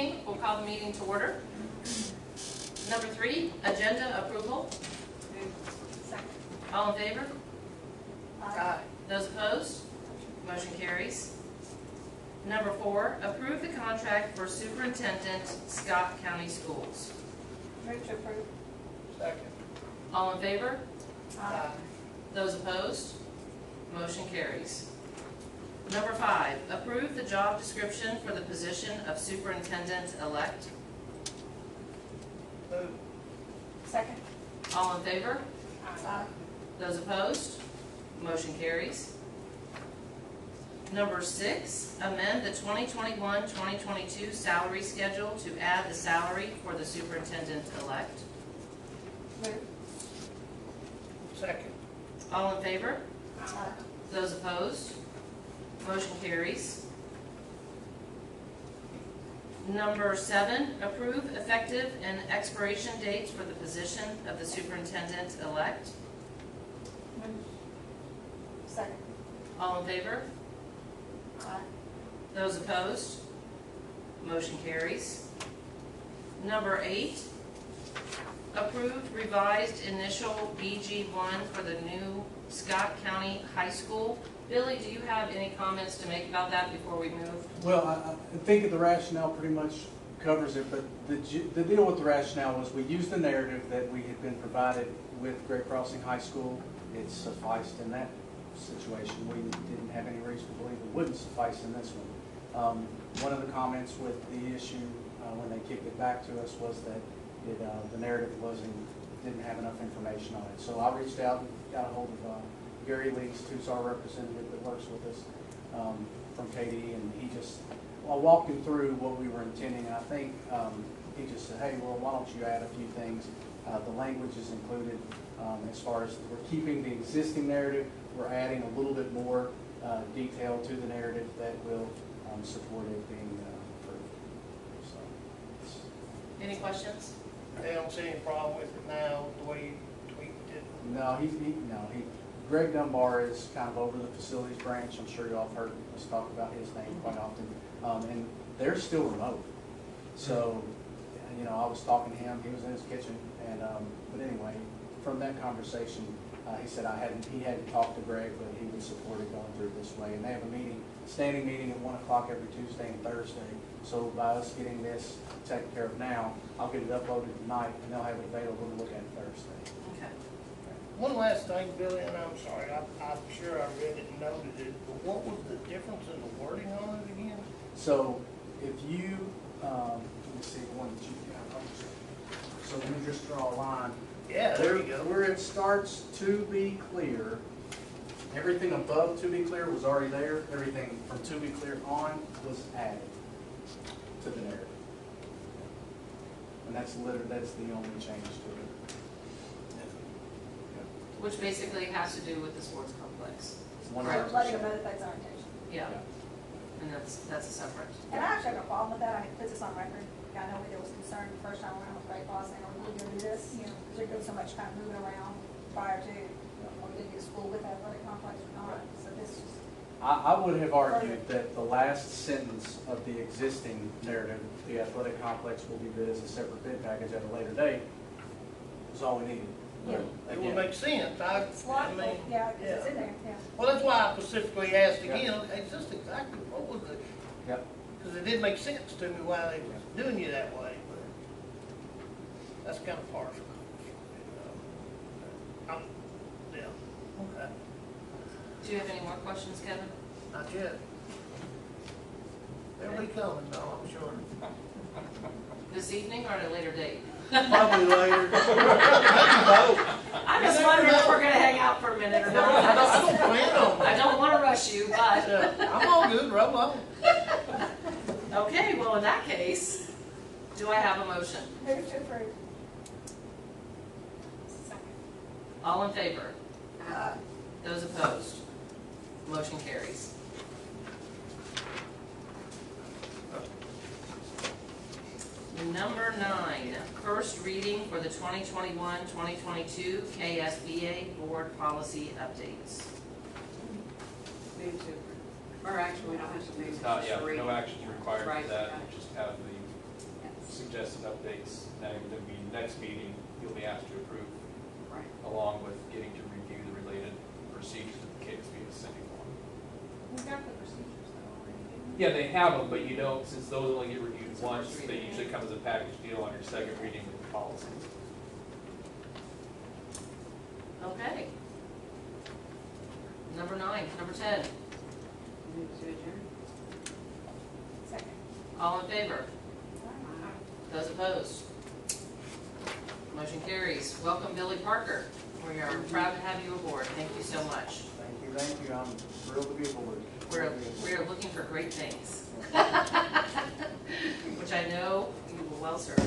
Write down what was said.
evening. We'll call the meeting to order. Number 3, agenda approval. Second. All in favor? Aye. Those opposed? Motion carries. Number 4, approve the contract for Superintendent, Scott County Schools. Move to approve. Second. All in favor? Aye. Those opposed? Motion carries. Number 5, approve the job description for the position of Superintendent-elect. Move. Second. All in favor? Aye. Those opposed? Motion carries. Number 6, amend the 2021-2022 salary schedule to add the salary for the superintendent-elect. Move. Second. All in favor? Aye. Those opposed? Motion carries. Number 7, approve effective and expiration dates for the position of the superintendent-elect. Move. Second. All in favor? Aye. Those opposed? Motion carries. Number 8, approved revised initial BG1 for the new Scott County High School. Billy, do you have any comments to make about that before we move? Well, I think the rationale pretty much covers it, but the deal with the rationale was we used the narrative that we had been provided with Great Crossing High School. It sufficed in that situation. We didn't have any reason to believe it wouldn't suffice in this one. One of the comments with the issue when they kicked it back to us was that the narrative didn't have enough information on it. So I reached out and got a hold of Gary Least, who's our representative that works with us from KD, and I walked him through what we were intending, and I think he just said, hey, well, why don't you add a few things? The language is included as far as we're keeping the existing narrative, we're adding a little bit more detail to the narrative that will support it being approved. So, Any questions? They don't see any problem with it now, the way you tweaked it. no, Greg Dunbar is kind of over the facilities branch. I'm sure y'all have heard us talk about his name quite often. And they're still remote. So, I was talking to him, he was in his kitchen, and but anyway, from that conversation, he said he hadn't talked to Greg, but he would support it going through this way. And they have a standing meeting at 1 o'clock every Tuesday and Thursday. So by us getting this taken care of now, I'll get it uploaded tonight, and they'll have it available to look at Thursday. Okay. One last thing, Billy, and I'm sorry, I'm sure I read it and noted it, but what was the difference in the wording on it again? So if you, let me see the one that you got. So let me just draw a line. Yeah, there you go. Where it starts to be clear, everything above to be clear was already there. Everything from to be clear on was added to the narrative. And that's the only change to it. Which basically has to do with the sports complex. 100%. Letting them know that that's our intention. Yeah. And that's a separate. And I actually have no problem with that. I mean, it puts us on record. I know there was concern the first time around with Great Boss saying, are we really going to do this? Because they're doing so much kind of moving around prior to, when we did get school with athletic complex or not. So this just. I would have argued that the last sentence of the existing narrative, the athletic complex will be bid as a separate bid package at a later date, was all we needed. Yeah. It would make sense. It's logical. Yeah, it's in there, yeah. Well, that's why I specifically asked again, it's just exactly what was it? Yep. Because it did make sense to me why they was doing you that way, but that's kind of partial. Yeah, okay. Do you have any more questions, Kevin? Not yet. They'll be coming, though, I'm sure. This evening or at a later date? Probably later. I'm just wondering if we're going to hang out for a minute or I not. don't plan on I it. don't want to rush you, but. I'm all good, roll on. Okay, well, in that case, do I have a motion? Move to approve. Second. All in favor? Those opposed? Motion carries. Number 9, first reading for the 2021-2022 KSBA Board Policy Updates. Move to approve. Or actually, we don't have to move. It's not, just yeah, read. no actions required Right, for that, okay. just have suggested updates, and then the next meeting, you'll be asked to approve, Right. along with getting to review the related procedures that the KSB is sending along. We got the procedures though already, didn't we? Yeah, they have them, but you don't, since those only get reviewed once, they usually come as a package deal on your second reading with the policies. Okay. Number 10. Move to adjourn. Second. All in favor? Aye. Those opposed? Motion carries. Welcome, Billy Parker. We are proud to have you aboard. Thank you so much. Thank you, I'm thrilled to be aboard. We are looking for great things, which I know you will well serve.